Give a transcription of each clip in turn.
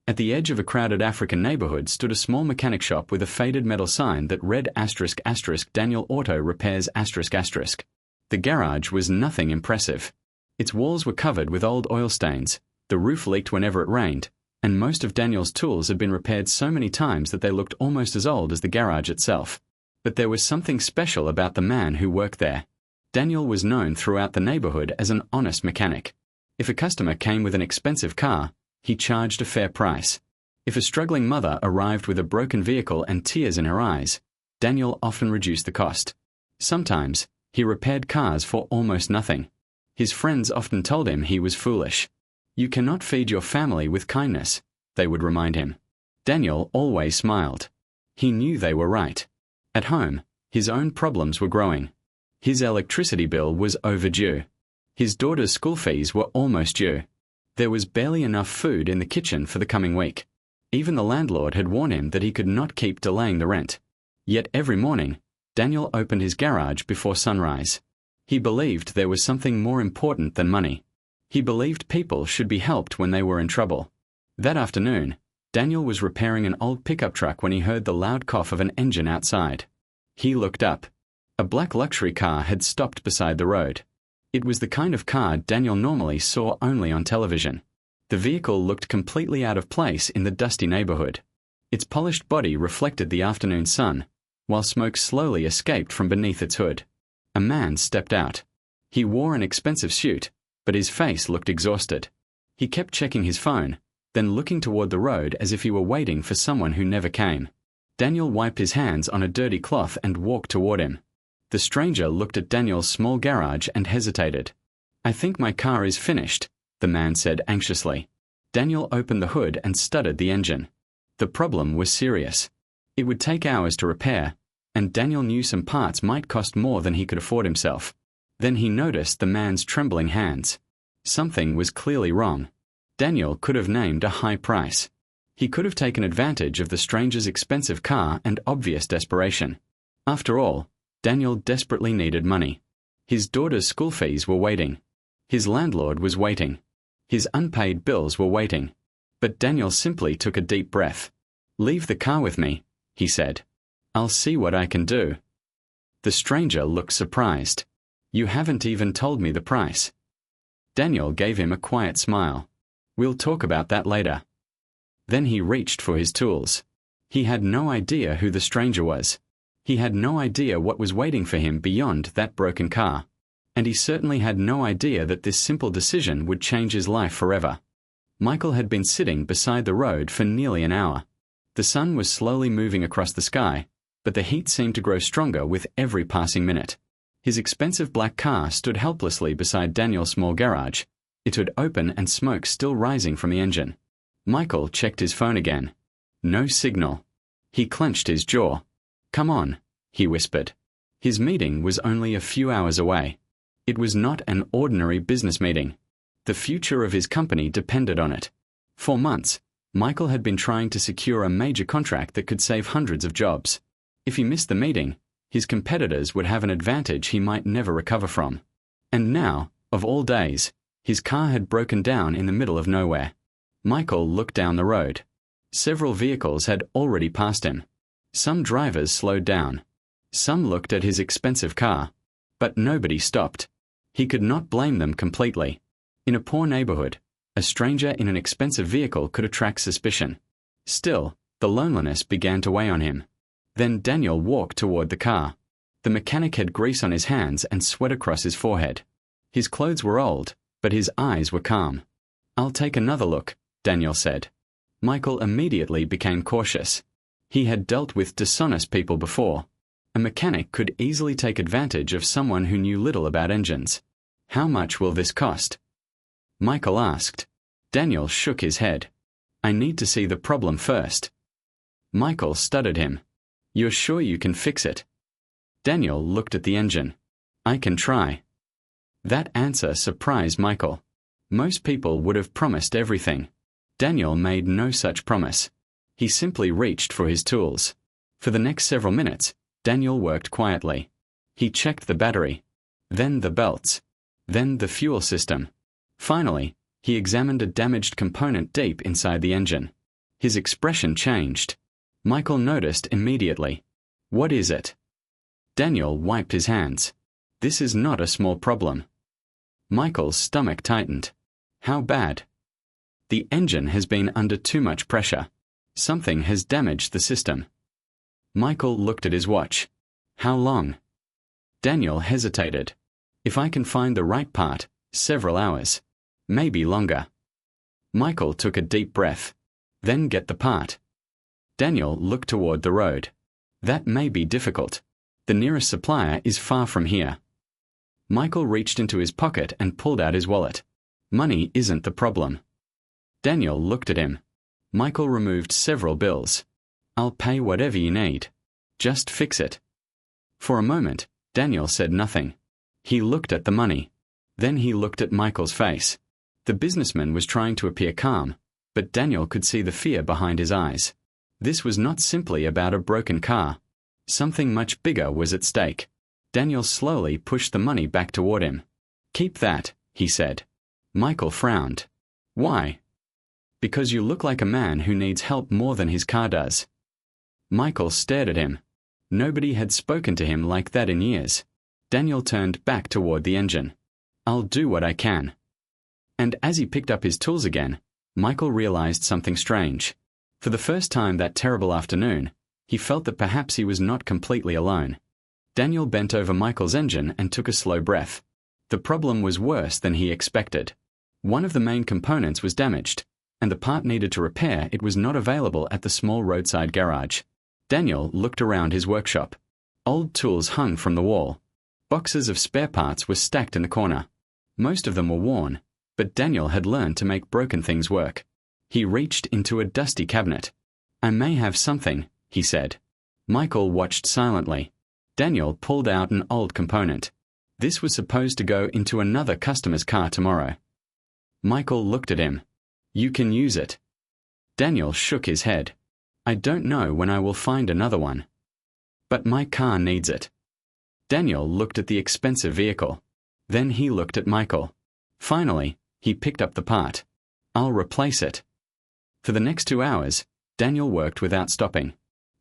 At the edge of a crowded African neighborhood stood a small mechanic shop with a faded metal sign that read *** Daniel Auto Repairs ***. The garage was nothing impressive. Its walls were covered with old oil stains, the roof leaked whenever it rained, and most of Daniel's tools had been repaired so many times that they looked almost as old as the garage itself. But there was something special about the man who worked there. Daniel was known throughout the neighborhood as an honest mechanic. If a customer came with an expensive car, he charged a fair price. If a struggling mother arrived with a broken vehicle and tears in her eyes, Daniel often reduced the cost. Sometimes, he repaired cars for almost nothing. His friends often told him he was foolish. "You cannot feed your family with kindness," they would remind him. Daniel always smiled. He knew they were right. At home, his own problems were growing. His electricity bill was overdue. His daughter's school fees were almost due. There was barely enough food in the kitchen for the coming week. Even the landlord had warned him that he could not keep delaying the rent. Yet every morning, Daniel opened his garage before sunrise. He believed there was something more important than money. He believed people should be helped when they were in trouble. That afternoon, Daniel was repairing an old pickup truck when he heard the loud cough of an engine outside. He looked up. A black luxury car had stopped beside the road. It was the kind of car Daniel normally saw only on television. The vehicle looked completely out of place in the dusty neighborhood. Its polished body reflected the afternoon sun, while smoke slowly escaped from beneath its hood. A man stepped out. He wore an expensive suit, but his face looked exhausted. He kept checking his phone, then looking toward the road as if he were waiting for someone who never came. Daniel wiped his hands on a dirty cloth and walked toward him. The stranger looked at Daniel's small garage and hesitated. "I think my car is finished," the man said anxiously. Daniel opened the hood and studied the engine. The problem was serious. It would take hours to repair, and Daniel knew some parts might cost more than he could afford himself. Then he noticed the man's trembling hands. Something was clearly wrong. Daniel could have named a high price. He could have taken advantage of the stranger's expensive car and obvious desperation. After all, Daniel desperately needed money. His daughter's school fees were waiting. His landlord was waiting. His unpaid bills were waiting. But Daniel simply took a deep breath. "Leave the car with me," he said. "I'll see what I can do." The stranger looked surprised. "You haven't even told me the price." Daniel gave him a quiet smile. "We'll talk about that later." Then he reached for his tools. He had no idea who the stranger was. He had no idea what was waiting for him beyond that broken car. And he certainly had no idea that this simple decision would change his life forever. Michael had been sitting beside the road for nearly an hour. The sun was slowly moving across the sky, but the heat seemed to grow stronger with every passing minute. His expensive black car stood helplessly beside Daniel's small garage, its hood open and smoke still rising from the engine. Michael checked his phone again. No signal. He clenched his jaw. "Come on," he whispered. His meeting was only a few hours away. It was not an ordinary business meeting. The future of his company depended on it. For months, Michael had been trying to secure a major contract that could save hundreds of jobs. If he missed the meeting, his competitors would have an advantage he might never recover from. And now, of all days, his car had broken down in the middle of nowhere. Michael looked down the road. Several vehicles had already passed him. Some drivers slowed down. Some looked at his expensive car. But nobody stopped. He could not blame them completely. In a poor neighborhood, a stranger in an expensive vehicle could attract suspicion. Still, the loneliness began to weigh on him. Then Daniel walked toward the car. The mechanic had grease on his hands and sweat across his forehead. His clothes were old, but his eyes were calm. "I'll take another look," Daniel said. Michael immediately became cautious. He had dealt with dishonest people before. A mechanic could easily take advantage of someone who knew little about engines. "How much will this cost?" Michael asked. Daniel shook his head. "I need to see the problem first." Michael studied him. "You're sure you can fix it?" Daniel looked at the engine. "I can try." That answer surprised Michael. Most people would have promised everything. Daniel made no such promise. He simply reached for his tools. For the next several minutes, Daniel worked quietly. He checked the battery, then the belts, then the fuel system. Finally, he examined a damaged component deep inside the engine. His expression changed. Michael noticed immediately. "What is it?" Daniel wiped his hands. "This is not a small problem." Michael's stomach tightened. "How bad?" "The engine has been under too much pressure. Something has damaged the system." Michael looked at his watch. "How long?" Daniel hesitated. "If I can find the right part, several hours. Maybe longer." Michael took a deep breath. "Then get the part." Daniel looked toward the road. "That may be difficult. The nearest supplier is far from here." Michael reached into his pocket and pulled out his wallet. "Money isn't the problem." Daniel looked at him. Michael removed several bills. "I'll pay whatever you need. Just fix it." For a moment, Daniel said nothing. He looked at the money. Then he looked at Michael's face. The businessman was trying to appear calm, but Daniel could see the fear behind his eyes. This was not simply about a broken car. Something much bigger was at stake. Daniel slowly pushed the money back toward him. "Keep that," he said. Michael frowned. "Why?" "Because you look like a man who needs help more than his car does." Michael stared at him. Nobody had spoken to him like that in years. Daniel turned back toward the engine. "I'll do what I can." And as he picked up his tools again, Michael realized something strange. For the first time that terrible afternoon, he felt that perhaps he was not completely alone. Daniel bent over Michael's engine and took a slow breath. The problem was worse than he expected. One of the main components was damaged, and the part needed to repair it was not available at the small roadside garage. Daniel looked around his workshop. Old tools hung from the wall. Boxes of spare parts were stacked in the corner. Most of them were worn, but Daniel had learned to make broken things work. He reached into a dusty cabinet. "I may have something," he said. Michael watched silently. Daniel pulled out an old component. This was supposed to go into another customer's car tomorrow. Michael looked at him. "You can use it." Daniel shook his head. "I don't know when I will find another one. But my car needs it." Daniel looked at the expensive vehicle. Then he looked at Michael. Finally, he picked up the part. "I'll replace it." For the next 2 hours, Daniel worked without stopping.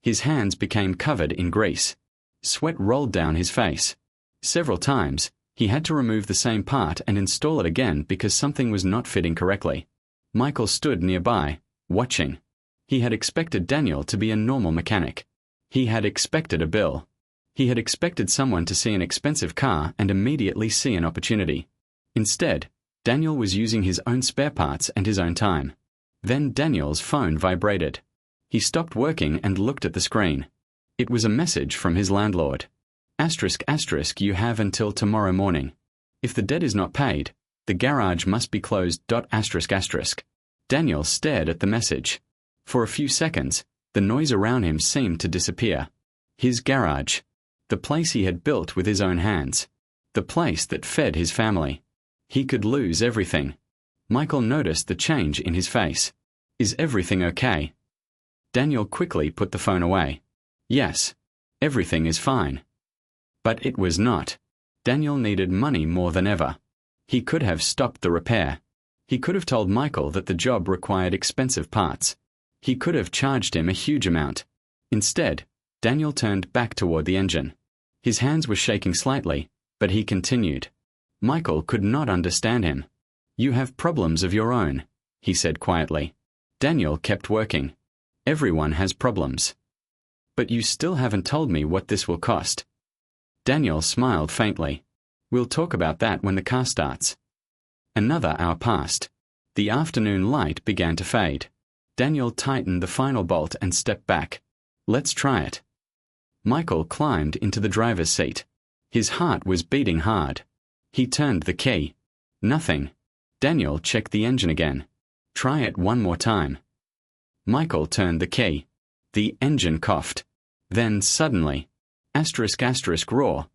His hands became covered in grease. Sweat rolled down his face. Several times, he had to remove the same part and install it again because something was not fitting correctly. Michael stood nearby, watching. He had expected Daniel to be a normal mechanic. He had expected a bill. He had expected someone to see an expensive car and immediately see an opportunity. Instead, Daniel was using his own spare parts and his own time. Then Daniel's phone vibrated. He stopped working and looked at the screen. It was a message from his landlord. ***, you have until tomorrow morning. If the debt is not paid, the garage must be closed. ***. Daniel stared at the message. For a few seconds, the noise around him seemed to disappear. His garage. The place he had built with his own hands. The place that fed his family. He could lose everything. Michael noticed the change in his face. "Is everything okay?" Daniel quickly put the phone away. "Yes, everything is fine." But it was not. Daniel needed money more than ever. He could have stopped the repair. He could have told Michael that the job required expensive parts. He could have charged him a huge amount. Instead, Daniel turned back toward the engine. His hands were shaking slightly, but he continued. Michael could not understand him. "You have problems of your own," he said quietly. Daniel kept working. "Everyone has problems." "But you still haven't told me what this will cost." Daniel smiled faintly. "We'll talk about that when the car starts." Another hour passed. The afternoon light began to fade. Daniel tightened the final bolt and stepped back. "Let's try it." Michael climbed into the driver's seat. His heart was beating hard. He turned the key. Nothing. Daniel checked the engine again. "Try it one more time." Michael turned the key. The engine coughed. Then suddenly, roar.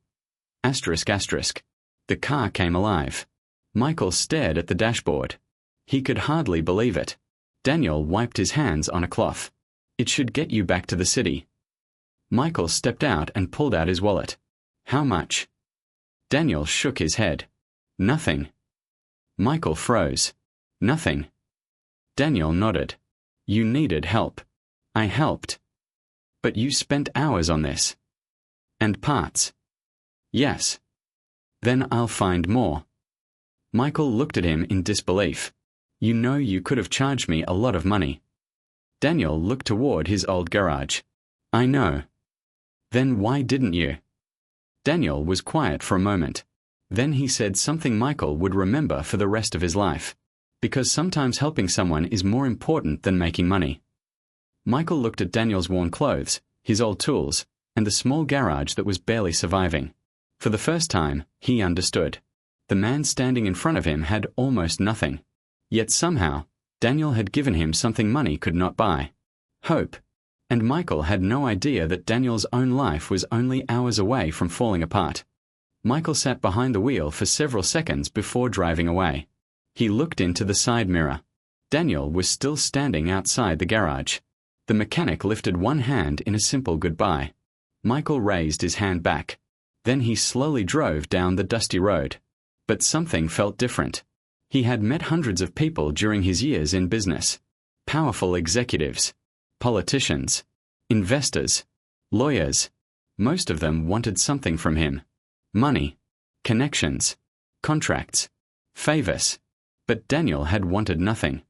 The car came alive. Michael stared at the dashboard. He could hardly believe it. Daniel wiped his hands on a cloth. "It should get you back to the city." Michael stepped out and pulled out his wallet. "How much?" Daniel shook his head. "Nothing." Michael froze. "Nothing." Daniel nodded. You needed help. I helped. But you spent hours on this. And parts. Yes. Then I'll find more. Michael looked at him in disbelief. You know you could have charged me a lot of money. Daniel looked toward his old garage. I know. Then why didn't you? Daniel was quiet for a moment. Then he said something Michael would remember for the rest of his life. Because sometimes helping someone is more important than making money. Michael looked at Daniel's worn clothes, his old tools, and the small garage that was barely surviving. For the first time, he understood. The man standing in front of him had almost nothing. Yet somehow, Daniel had given him something money could not buy. Hope. And Michael had no idea that Daniel's own life was only hours away from falling apart. Michael sat behind the wheel for several seconds before driving away. He looked into the side mirror. Daniel was still standing outside the garage. The mechanic lifted one hand in a simple goodbye. Michael raised his hand back. Then he slowly drove down the dusty road. But something felt different. He had met hundreds of people during his years in business. Powerful executives, politicians, investors, lawyers. Most of them wanted something from him. Money, connections, contracts, favors. But Daniel had wanted nothing.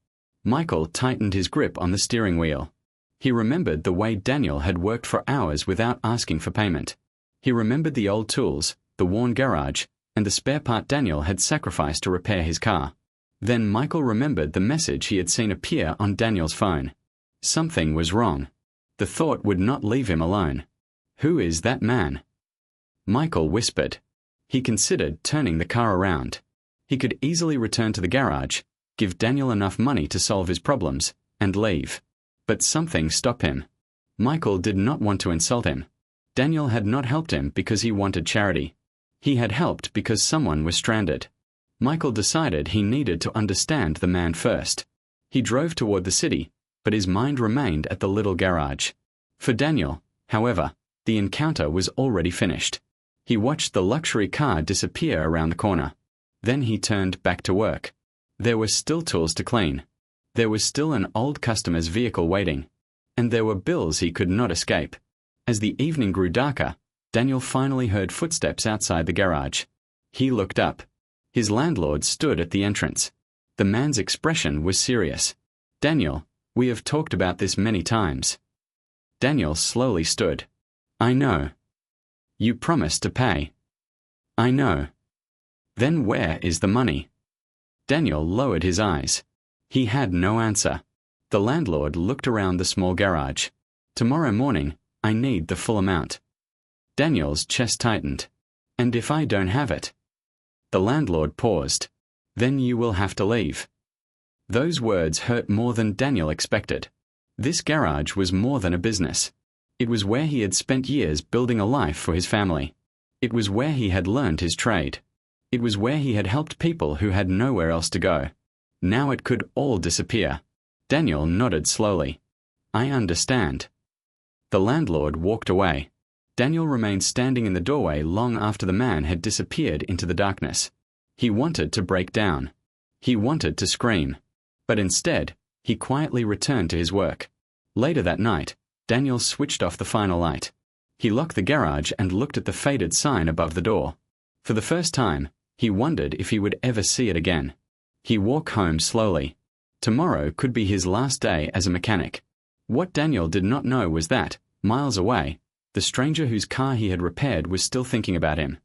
Michael tightened his grip on the steering wheel. He remembered the way Daniel had worked for hours without asking for payment. He remembered the old tools, the worn garage, and the spare part Daniel had sacrificed to repair his car. Then Michael remembered the message he had seen appear on Daniel's phone. Something was wrong. The thought would not leave him alone. Who is that man? Michael whispered. He considered turning the car around. He could easily return to the garage, give Daniel enough money to solve his problems, and leave. But something stopped him. Michael did not want to insult him. Daniel had not helped him because he wanted charity. He had helped because someone was stranded. Michael decided he needed to understand the man first. He drove toward the city, but his mind remained at the little garage. For Daniel, however, the encounter was already finished. He watched the luxury car disappear around the corner. Then he turned back to work. There were still tools to clean. There was still an old customer's vehicle waiting. And there were bills he could not escape. As the evening grew darker, Daniel finally heard footsteps outside the garage. He looked up. His landlord stood at the entrance. The man's expression was serious. Daniel, we have talked about this many times. Daniel slowly stood. I know. You promised to pay. I know. Then where is the money? Daniel lowered his eyes. He had no answer. The landlord looked around the small garage. Tomorrow morning, I need the full amount. Daniel's chest tightened. And if I don't have it? The landlord paused. Then you will have to leave. Those words hurt more than Daniel expected. This garage was more than a business. It was where he had spent years building a life for his family. It was where he had learned his trade. It was where he had helped people who had nowhere else to go. Now it could all disappear. Daniel nodded slowly. I understand. The landlord walked away. Daniel remained standing in the doorway long after the man had disappeared into the darkness. He wanted to break down. He wanted to scream. But instead, he quietly returned to his work. Later that night, Daniel switched off the final light. He locked the garage and looked at the faded sign above the door. For the first time, he wondered if he would ever see it again. He walked home slowly. Tomorrow could be his last day as a mechanic. What Daniel did not know was that, miles away, the stranger whose car he had repaired was still thinking about him.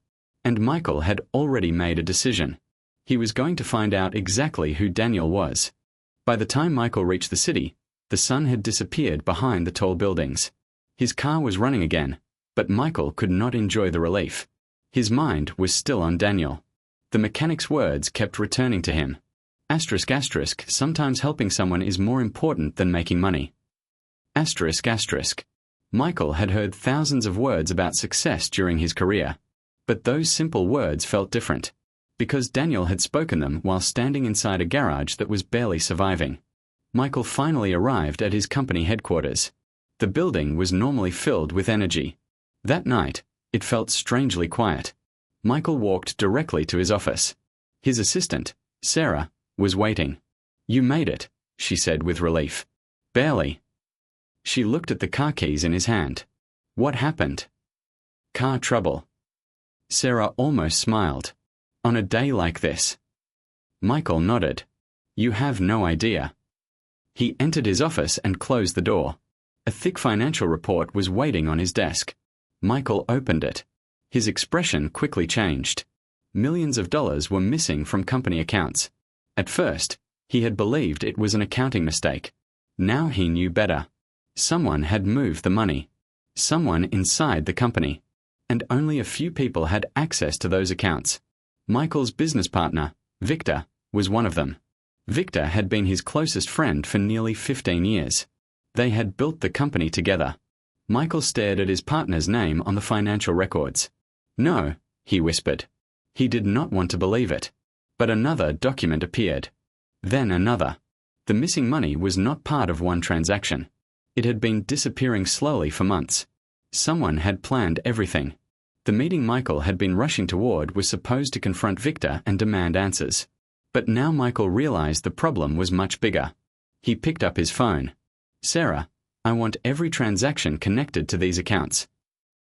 And Michael had already made a decision. He was going to find out exactly who Daniel was. By the time Michael reached the city, the sun had disappeared behind the tall buildings. His car was running again, but Michael could not enjoy the relief. His mind was still on Daniel. The mechanic's words kept returning to him. Asterisk asterisk, sometimes helping someone is more important than making money. Asterisk asterisk. Michael had heard thousands of words about success during his career. But those simple words felt different. Because Daniel had spoken them while standing inside a garage that was barely surviving. Michael finally arrived at his company headquarters. The building was normally filled with energy. That night, it felt strangely quiet. Michael walked directly to his office. His assistant, Sarah, was waiting. You made it, she said with relief. Barely. She looked at the car keys in his hand. What happened? Car trouble. Sarah almost smiled. On a day like this. Michael nodded. You have no idea. He entered his office and closed the door. A thick financial report was waiting on his desk. Michael opened it. His expression quickly changed. Millions of dollars were missing from company accounts. At first, he had believed it was an accounting mistake. Now he knew better. Someone had moved the money. Someone inside the company. And only a few people had access to those accounts. Michael's business partner, Victor, was one of them. Victor had been his closest friend for nearly 15 years. They had built the company together. Michael stared at his partner's name on the financial records. No, he whispered. He did not want to believe it. But another document appeared. Then another. The missing money was not part of one transaction. It had been disappearing slowly for months. Someone had planned everything. The meeting Michael had been rushing toward was supposed to confront Victor and demand answers. But now Michael realized the problem was much bigger. He picked up his phone. Sarah, I want every transaction connected to these accounts.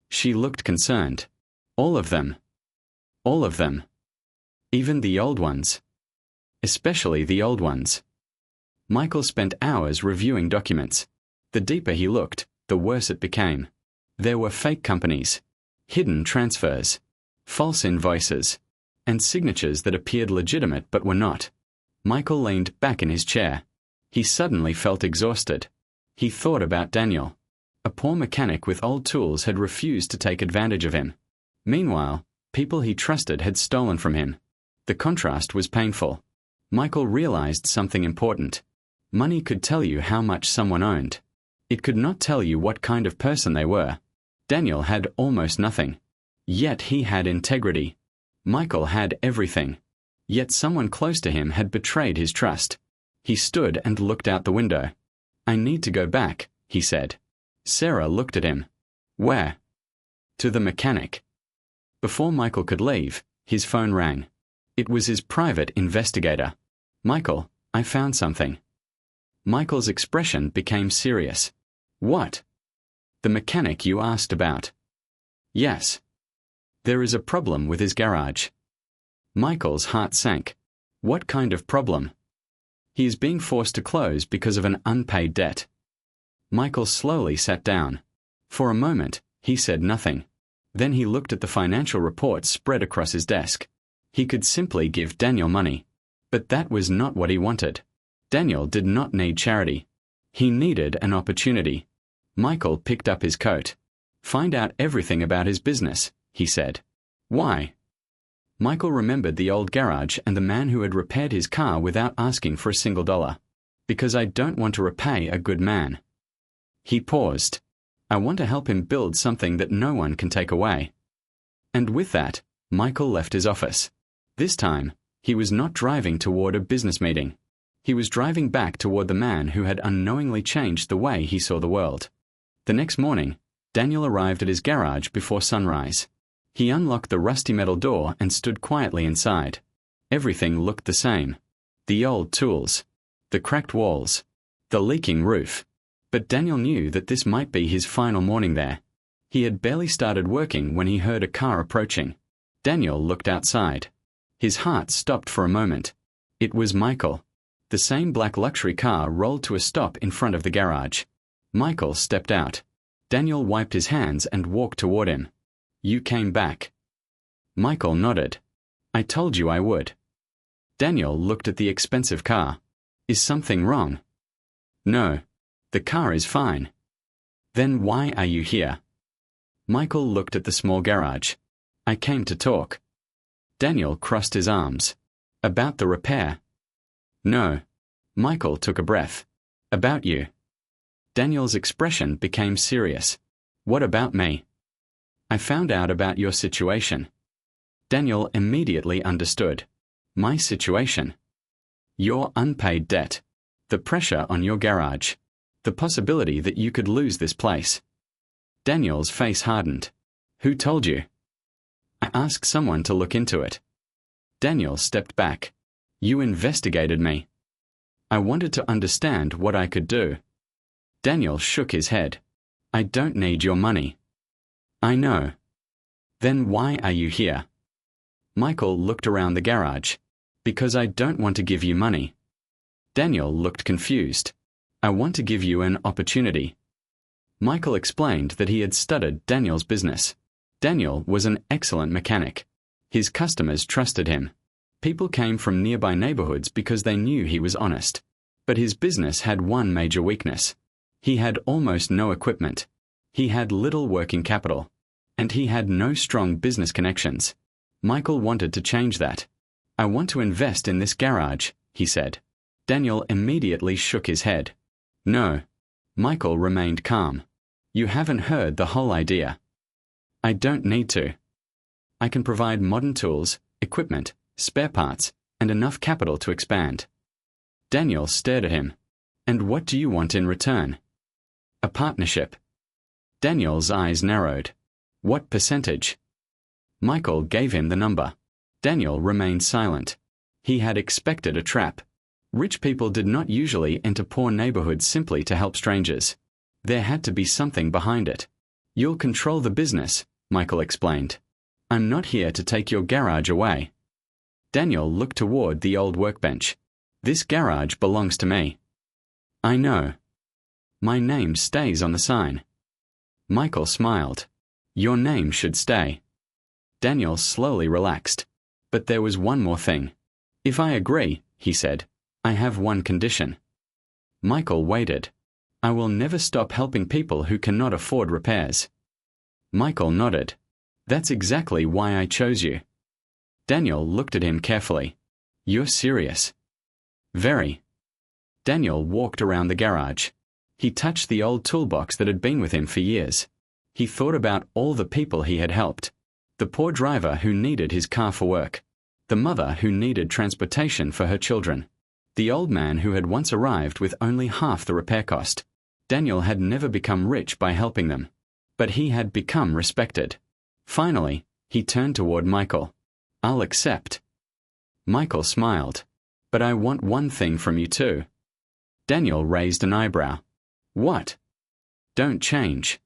She looked concerned. All of them. All of them. Even the old ones. Especially the old ones. Michael spent hours reviewing documents. The deeper he looked, the worse it became. There were fake companies, hidden transfers, false invoices, and signatures that appeared legitimate but were not. Michael leaned back in his chair. He suddenly felt exhausted. He thought about Daniel. A poor mechanic with old tools had refused to take advantage of him. Meanwhile, people he trusted had stolen from him. The contrast was painful. Michael realized something important. Money could tell you how much someone owned. It could not tell you what kind of person they were. Daniel had almost nothing. Yet he had integrity. Michael had everything. Yet someone close to him had betrayed his trust. He stood and looked out the window. I need to go back, he said. Sarah looked at him. Where? To the mechanic. Before Michael could leave, his phone rang. It was his private investigator. Michael, I found something. Michael's expression became serious. What? The mechanic you asked about. Yes. There is a problem with his garage. Michael's heart sank. What kind of problem? He is being forced to close because of an unpaid debt. Michael slowly sat down. For a moment, he said nothing. Then he looked at the financial reports spread across his desk. He could simply give Daniel money. But that was not what he wanted. Daniel did not need charity. He needed an opportunity. Michael picked up his coat. Find out everything about his business, he said. Why? Michael remembered the old garage and the man who had repaired his car without asking for a single dollar. Because I don't want to repay a good man. He paused. I want to help him build something that no one can take away. And with that, Michael left his office. This time, he was not driving toward a business meeting. He was driving back toward the man who had unknowingly changed the way he saw the world. The next morning, Daniel arrived at his garage before sunrise. He unlocked the rusty metal door and stood quietly inside. Everything looked the same. The old tools. The cracked walls. The leaking roof. But Daniel knew that this might be his final morning there. He had barely started working when he heard a car approaching. Daniel looked outside. His heart stopped for a moment. It was Michael. The same black luxury car rolled to a stop in front of the garage. Michael stepped out. Daniel wiped his hands and walked toward him. You came back. Michael nodded. I told you I would. Daniel looked at the expensive car. Is something wrong? No. The car is fine. Then why are you here? Michael looked at the small garage. I came to talk. Daniel crossed his arms. About the repair? No. Michael took a breath. About you. Daniel's expression became serious. What about me? I found out about your situation. Daniel immediately understood. My situation. Your unpaid debt. The pressure on your garage. The possibility that you could lose this place. Daniel's face hardened. Who told you? I asked someone to look into it. Daniel stepped back. You investigated me. I wanted to understand what I could do. Daniel shook his head. I don't need your money. I know. Then why are you here? Michael looked around the garage. Because I don't want to give you money. Daniel looked confused. I want to give you an opportunity. Michael explained that he had studied Daniel's business. Daniel was an excellent mechanic. His customers trusted him. People came from nearby neighborhoods because they knew he was honest. But his business had one major weakness. He had almost no equipment. He had little working capital. And he had no strong business connections. Michael wanted to change that. I want to invest in this garage, he said. Daniel immediately shook his head. No. Michael remained calm. You haven't heard the whole idea. I don't need to. I can provide modern tools, equipment, spare parts, and enough capital to expand. Daniel stared at him. And what do you want in return? A partnership. Daniel's eyes narrowed. What percentage? Michael gave him the number. Daniel remained silent. He had expected a trap. Rich people did not usually enter poor neighborhoods simply to help strangers. There had to be something behind it. You'll control the business, Michael explained. I'm not here to take your garage away. Daniel looked toward the old workbench. This garage belongs to me. I know. My name stays on the sign. Michael smiled. Your name should stay. Daniel slowly relaxed. But there was one more thing. If I agree, he said, I have one condition. Michael waited. I will never stop helping people who cannot afford repairs. Michael nodded. That's exactly why I chose you. Daniel looked at him carefully. You're serious? Very. Daniel walked around the garage. He touched the old toolbox that had been with him for years. He thought about all the people he had helped. The poor driver who needed his car for work. The mother who needed transportation for her children. The old man who had once arrived with only half the repair cost. Daniel had never become rich by helping them. But he had become respected. Finally, he turned toward Michael. I'll accept. Michael smiled. But I want one thing from you too. Daniel raised an eyebrow. What? Don't change.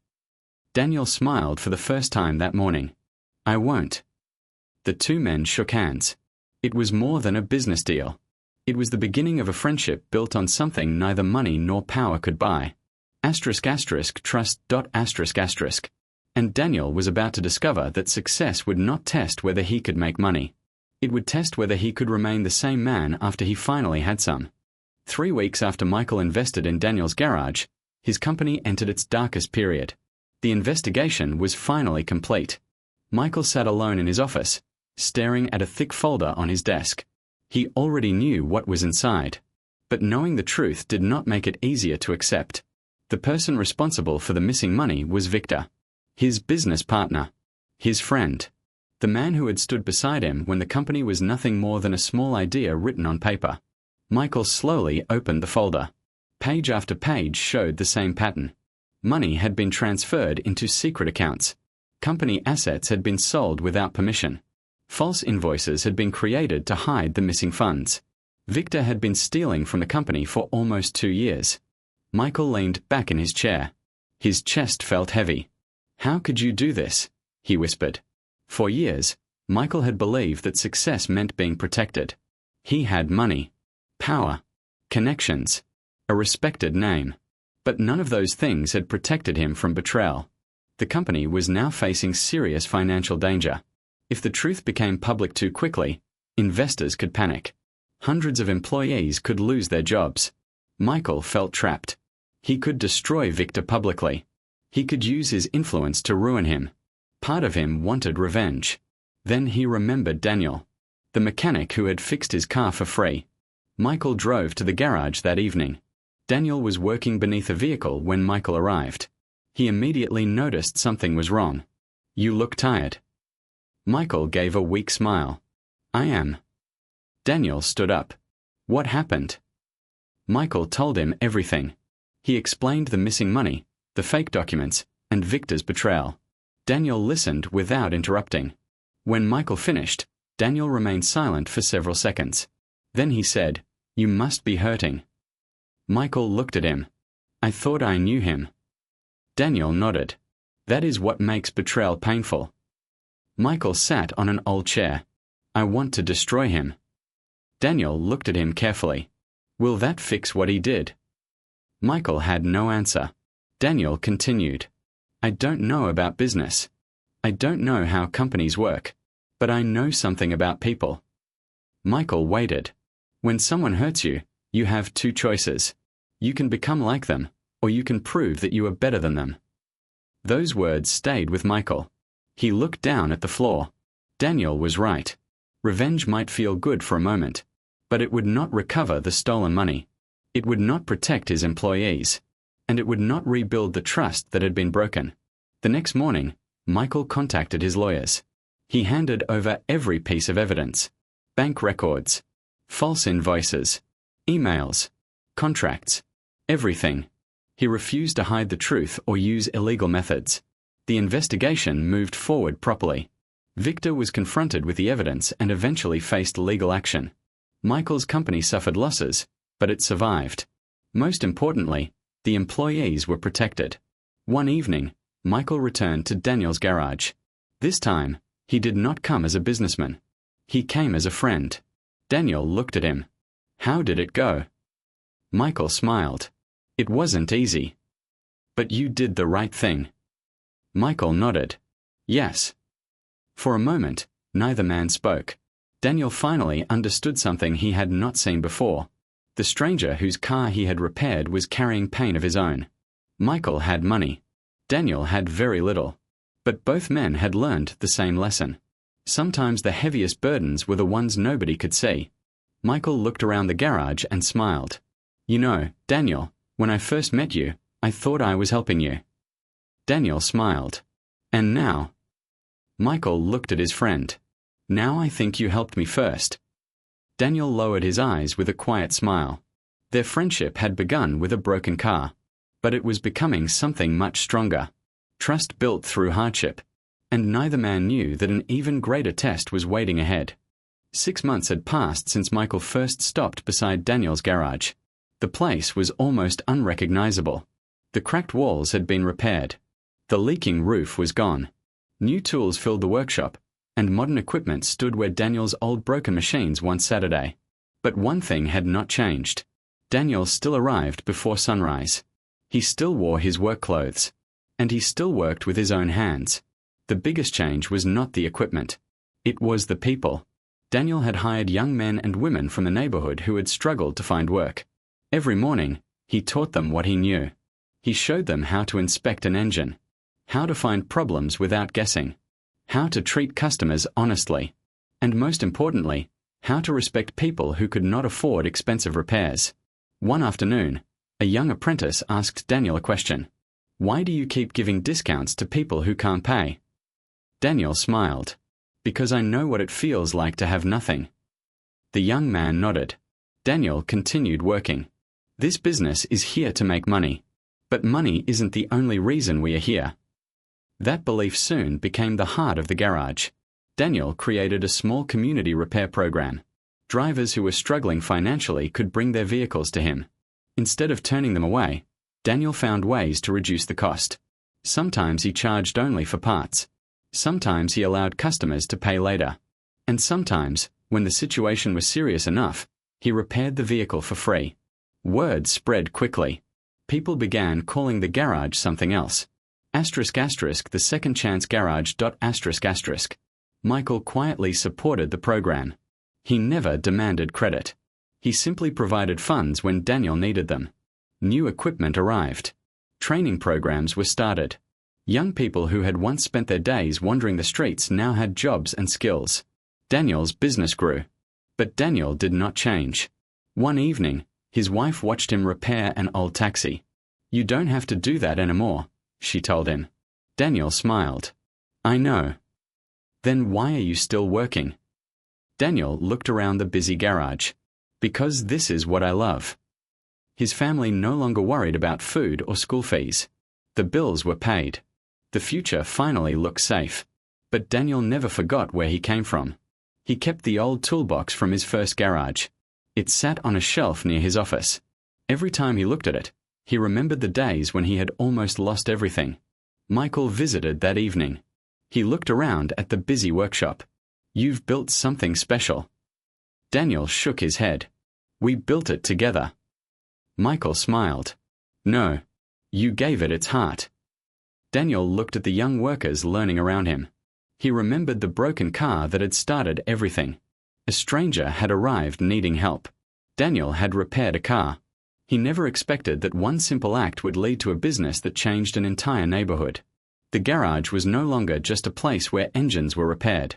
Daniel smiled for the first time that morning. I won't. The two men shook hands. It was more than a business deal. It was the beginning of a friendship built on something neither money nor power could buy. Trust. And Daniel was about to discover that success would not test whether he could make money. It would test whether he could remain the same man after he finally had some. 3 weeks after Michael invested in Daniel's garage, his company entered its darkest period. The investigation was finally complete. Michael sat alone in his office, staring at a thick folder on his desk. He already knew what was inside. But knowing the truth did not make it easier to accept. The person responsible for the missing money was Victor. His business partner. His friend. The man who had stood beside him when the company was nothing more than a small idea written on paper. Michael slowly opened the folder. Page after page showed the same pattern. Money had been transferred into secret accounts. Company assets had been sold without permission. False invoices had been created to hide the missing funds. Victor had been stealing from the company for almost 2 years. Michael leaned back in his chair. His chest felt heavy. How could you do this? He whispered. For years, Michael had believed that success meant being protected. He had money, power, connections, a respected name. But none of those things had protected him from betrayal. The company was now facing serious financial danger. If the truth became public too quickly, investors could panic. Hundreds of employees could lose their jobs. Michael felt trapped. He could destroy Victor publicly. He could use his influence to ruin him. Part of him wanted revenge. Then he remembered Daniel, the mechanic who had fixed his car for free. Michael drove to the garage that evening. Daniel was working beneath a vehicle when Michael arrived. He immediately noticed something was wrong. You look tired. Michael gave a weak smile. I am. Daniel stood up. What happened? Michael told him everything. He explained the missing money, the fake documents, and Victor's betrayal. Daniel listened without interrupting. When Michael finished, Daniel remained silent for several seconds. Then he said, You must be hurting. Michael looked at him. I thought I knew him. Daniel nodded. That is what makes betrayal painful. Michael sat on an old chair. I want to destroy him. Daniel looked at him carefully. Will that fix what he did? Michael had no answer. Daniel continued. I don't know about business. I don't know how companies work. But I know something about people. Michael waited. When someone hurts you, you have two choices. You can become like them, or you can prove that you are better than them. Those words stayed with Michael. He looked down at the floor. Daniel was right. Revenge might feel good for a moment, but it would not recover the stolen money. It would not protect his employees, and it would not rebuild the trust that had been broken. The next morning, Michael contacted his lawyers. He handed over every piece of evidence: bank records, false invoices, emails, contracts, everything. He refused to hide the truth or use illegal methods. The investigation moved forward properly. Victor was confronted with the evidence and eventually faced legal action. Michael's company suffered losses, but it survived. Most importantly, the employees were protected. One evening, Michael returned to Daniel's garage. This time, he did not come as a businessman. He came as a friend. Daniel looked at him. How did it go? Michael smiled. It wasn't easy. But you did the right thing. Michael nodded. Yes. For a moment, neither man spoke. Daniel finally understood something he had not seen before. The stranger whose car he had repaired was carrying pain of his own. Michael had money. Daniel had very little. But both men had learned the same lesson. Sometimes the heaviest burdens were the ones nobody could see. Michael looked around the garage and smiled. You know, Daniel, when I first met you, I thought I was helping you. Daniel smiled. And now? Michael looked at his friend. Now I think you helped me first. Daniel lowered his eyes with a quiet smile. Their friendship had begun with a broken car, but it was becoming something much stronger. Trust built through hardship, and neither man knew that an even greater test was waiting ahead. 6 months had passed since Michael first stopped beside Daniel's garage. The place was almost unrecognizable. The cracked walls had been repaired. The leaking roof was gone. New tools filled the workshop, and modern equipment stood where Daniel's old broken machines once Saturday. But one thing had not changed. Daniel still arrived before sunrise. He still wore his work clothes. And he still worked with his own hands. The biggest change was not the equipment. It was the people. Daniel had hired young men and women from the neighborhood who had struggled to find work. Every morning, he taught them what he knew. He showed them how to inspect an engine, how to find problems without guessing, how to treat customers honestly, and most importantly, how to respect people who could not afford expensive repairs. One afternoon, a young apprentice asked Daniel a question. Why do you keep giving discounts to people who can't pay? Daniel smiled. Because I know what it feels like to have nothing. The young man nodded. Daniel continued working. This business is here to make money. But money isn't the only reason we are here. That belief soon became the heart of the garage. Daniel created a small community repair program. Drivers who were struggling financially could bring their vehicles to him. Instead of turning them away, Daniel found ways to reduce the cost. Sometimes he charged only for parts. Sometimes he allowed customers to pay later. And sometimes, when the situation was serious enough, he repaired the vehicle for free. Word spread quickly. People began calling the garage something else. **, the second chance garage. **. Michael quietly supported the program. He never demanded credit. He simply provided funds when Daniel needed them. New equipment arrived. Training programs were started. Young people who had once spent their days wandering the streets now had jobs and skills. Daniel's business grew. But Daniel did not change. One evening, his wife watched him repair an old taxi. You don't have to do that anymore, she told him. Daniel smiled. I know. Then why are you still working? Daniel looked around the busy garage. Because this is what I love. His family no longer worried about food or school fees. The bills were paid. The future finally looked safe. But Daniel never forgot where he came from. He kept the old toolbox from his first garage. It sat on a shelf near his office. Every time he looked at it, He remembered the days when he had almost lost everything. Michael visited that evening. He looked around at the busy workshop. "You've built something special." Daniel shook his head. "We built it together." Michael smiled. "No, you gave it its heart." Daniel looked at the young workers learning around him. He remembered the broken car that had started everything. A stranger had arrived needing help. Daniel had repaired a car. He never expected that one simple act would lead to a business that changed an entire neighborhood. The garage was no longer just a place where engines were repaired.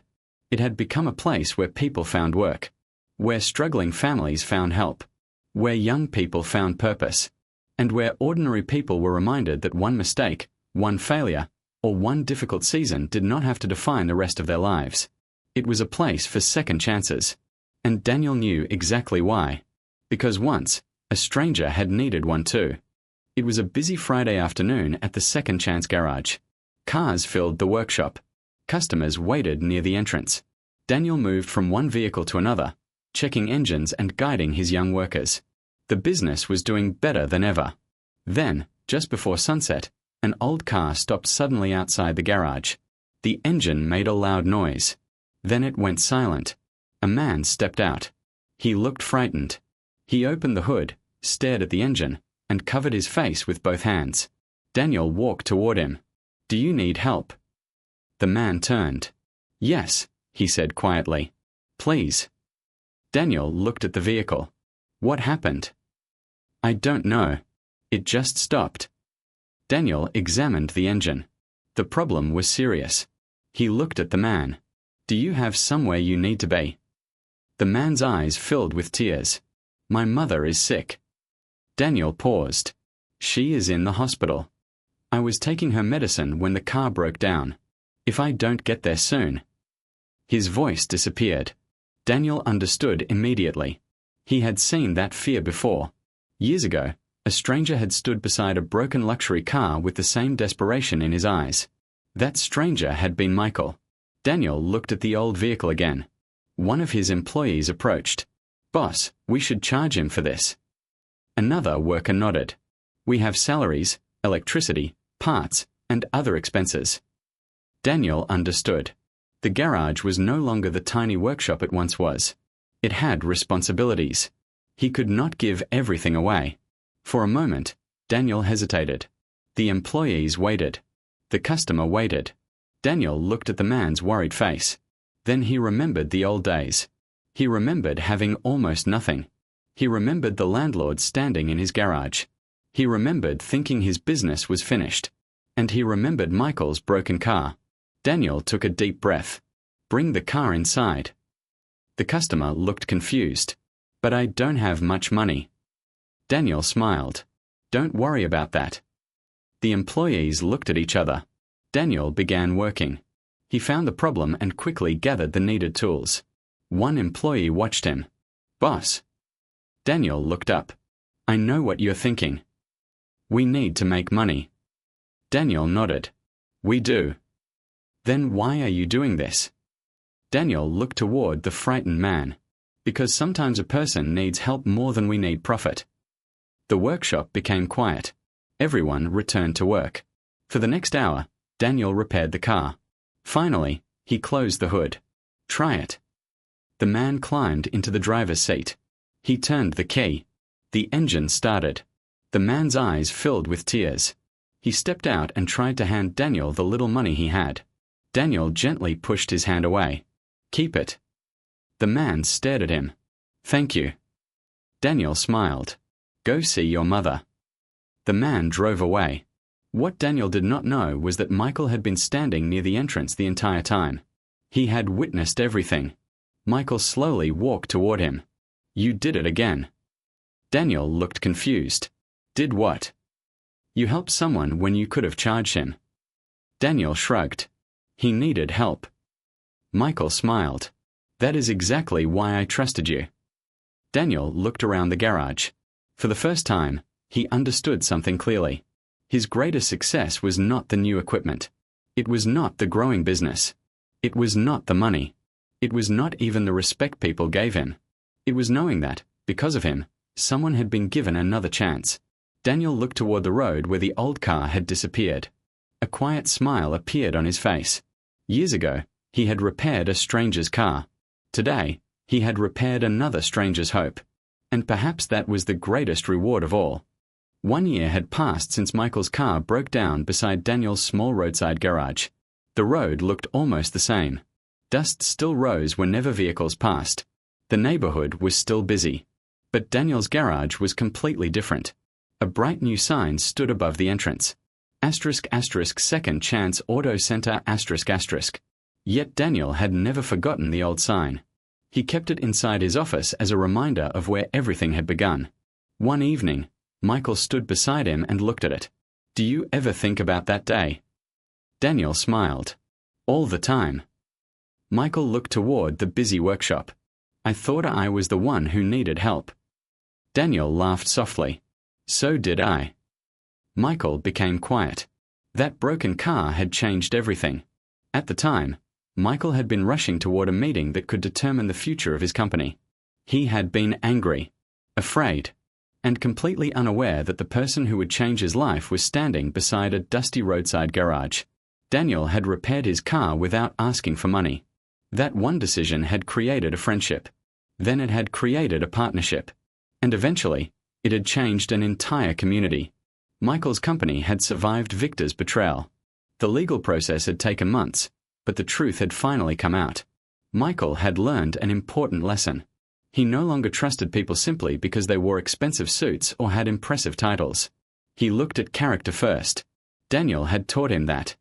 It had become a place where people found work, where struggling families found help, where young people found purpose, and where ordinary people were reminded that one mistake, one failure, or one difficult season did not have to define the rest of their lives. It was a place for second chances. And Daniel knew exactly why. Because once, a stranger had needed one too. It was a busy Friday afternoon at the Second Chance garage. Cars filled the workshop. Customers waited near the entrance. Daniel moved from one vehicle to another, checking engines and guiding his young workers. The business was doing better than ever. Then, just before sunset, an old car stopped suddenly outside the garage. The engine made a loud noise. Then it went silent. A man stepped out. He looked frightened. He opened the hood, stared at the engine, and covered his face with both hands. Daniel walked toward him. "Do you need help?" The man turned. "Yes," he said quietly. "Please." Daniel looked at the vehicle. "What happened?" "I don't know. It just stopped." Daniel examined the engine. The problem was serious. He looked at the man. "Do you have somewhere you need to be?" The man's eyes filled with tears. "My mother is sick." Daniel paused. "She is in the hospital. I was taking her medicine when the car broke down. If I don't get there soon..." His voice disappeared. Daniel understood immediately. He had seen that fear before. Years ago, a stranger had stood beside a broken luxury car with the same desperation in his eyes. That stranger had been Michael. Daniel looked at the old vehicle again. One of his employees approached. "Boss, we should charge him for this." Another worker nodded. "We have salaries, electricity, parts, and other expenses." Daniel understood. The garage was no longer the tiny workshop it once was. It had responsibilities. He could not give everything away. For a moment, Daniel hesitated. The employees waited. The customer waited. Daniel looked at the man's worried face. Then he remembered the old days. He remembered having almost nothing. He remembered the landlord standing in his garage. He remembered thinking his business was finished. And he remembered Michael's broken car. Daniel took a deep breath. "Bring the car inside." The customer looked confused. "But I don't have much money." Daniel smiled. "Don't worry about that." The employees looked at each other. Daniel began working. He found the problem and quickly gathered the needed tools. One employee watched him. "Boss." Daniel looked up. "I know what you're thinking. We need to make money." Daniel nodded. "We do." "Then why are you doing this?" Daniel looked toward the frightened man. "Because sometimes a person needs help more than we need profit." The workshop became quiet. Everyone returned to work. For the next hour, Daniel repaired the car. Finally, he closed the hood. "Try it." The man climbed into the driver's seat. He turned the key. The engine started. The man's eyes filled with tears. He stepped out and tried to hand Daniel the little money he had. Daniel gently pushed his hand away. "Keep it." The man stared at him. "Thank you." Daniel smiled. "Go see your mother." The man drove away. What Daniel did not know was that Michael had been standing near the entrance the entire time. He had witnessed everything. Michael slowly walked toward him. "You did it again." Daniel looked confused. "Did what?" "You helped someone when you could have charged him." Daniel shrugged. "He needed help." Michael smiled. "That is exactly why I trusted you." Daniel looked around the garage. For the first time, he understood something clearly. His greatest success was not the new equipment. It was not the growing business. It was not the money. It was not even the respect people gave him. It was knowing that, because of him, someone had been given another chance. Daniel looked toward the road where the old car had disappeared. A quiet smile appeared on his face. Years ago, he had repaired a stranger's car. Today, he had repaired another stranger's hope. And perhaps that was the greatest reward of all. 1 year had passed since Michael's car broke down beside Daniel's small roadside garage. The road looked almost the same. Dust still rose whenever vehicles passed. The neighborhood was still busy. But Daniel's garage was completely different. A bright new sign stood above the entrance. *** Second Chance Auto Center ***. Yet Daniel had never forgotten the old sign. He kept it inside his office as a reminder of where everything had begun. One evening, Michael stood beside him and looked at it. "Do you ever think about that day?" Daniel smiled. "All the time." Michael looked toward the busy workshop. "I thought I was the one who needed help." Daniel laughed softly. "So did I." Michael became quiet. That broken car had changed everything. At the time, Michael had been rushing toward a meeting that could determine the future of his company. He had been angry, afraid, and completely unaware that the person who would change his life was standing beside a dusty roadside garage. Daniel had repaired his car without asking for money. That one decision had created a friendship. Then it had created a partnership. And eventually, it had changed an entire community. Michael's company had survived Victor's betrayal. The legal process had taken months, but the truth had finally come out. Michael had learned an important lesson. He no longer trusted people simply because they wore expensive suits or had impressive titles. He looked at character first. Daniel had taught him that.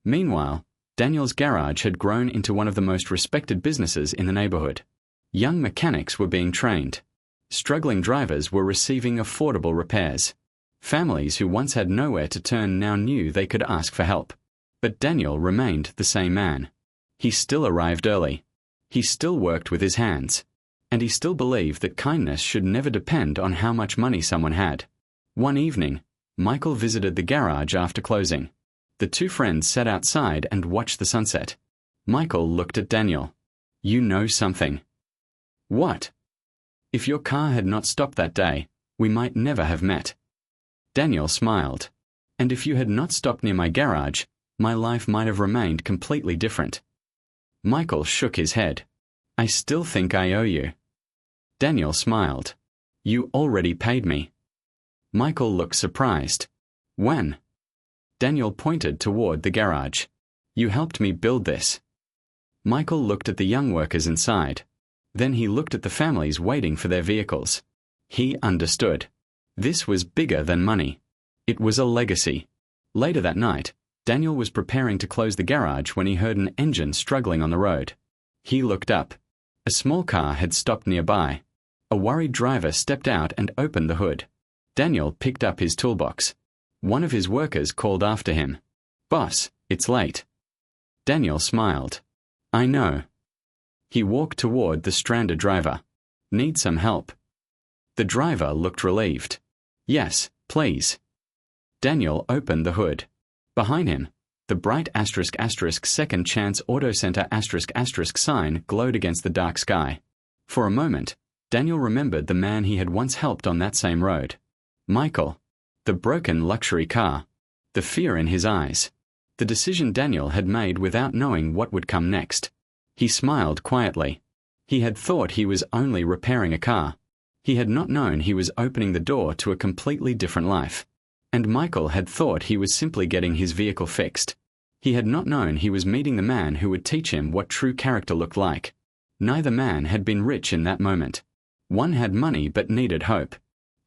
Meanwhile, Daniel's garage had grown into one of the most respected businesses in the neighborhood. Young mechanics were being trained. Struggling drivers were receiving affordable repairs. Families who once had nowhere to turn now knew they could ask for help. But Daniel remained the same man. He still arrived early. He still worked with his hands. And he still believed that kindness should never depend on how much money someone had. One evening, Michael visited the garage after closing. The two friends sat outside and watched the sunset. Michael looked at Daniel. "You know something." "What?" "If your car had not stopped that day, we might never have met." Daniel smiled. "And if you had not stopped near my garage, my life might have remained completely different." Michael shook his head. "I still think I owe you." Daniel smiled. "You already paid me." Michael looked surprised. "When?" Daniel pointed toward the garage. "You helped me build this." Michael looked at the young workers inside. Then he looked at the families waiting for their vehicles. He understood. This was bigger than money. It was a legacy. Later that night, Daniel was preparing to close the garage when he heard an engine struggling on the road. He looked up. A small car had stopped nearby. A worried driver stepped out and opened the hood. Daniel picked up his toolbox. One of his workers called after him. "Boss, it's late." Daniel smiled. "I know." He walked toward the stranded driver. "Need some help?" The driver looked relieved. "Yes, please." Daniel opened the hood. Behind him, the bright *** Second Chance Auto Center *** sign glowed against the dark sky. For a moment, Daniel remembered the man he had once helped on that same road. Michael. The broken luxury car. The fear in his eyes. The decision Daniel had made without knowing what would come next. He smiled quietly. He had thought he was only repairing a car. He had not known he was opening the door to a completely different life. And Michael had thought he was simply getting his vehicle fixed. He had not known he was meeting the man who would teach him what true character looked like. Neither man had been rich in that moment. One had money but needed hope.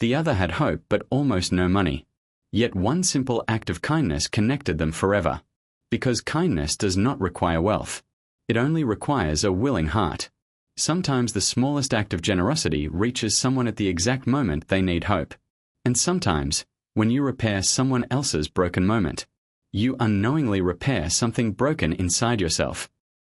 The other had hope but almost no money. Yet one simple act of kindness connected them forever. Because kindness does not require wealth. It only requires a willing heart. Sometimes the smallest act of generosity reaches someone at the exact moment they need hope. And sometimes, when you repair someone else's broken moment, you unknowingly repair something broken inside yourself.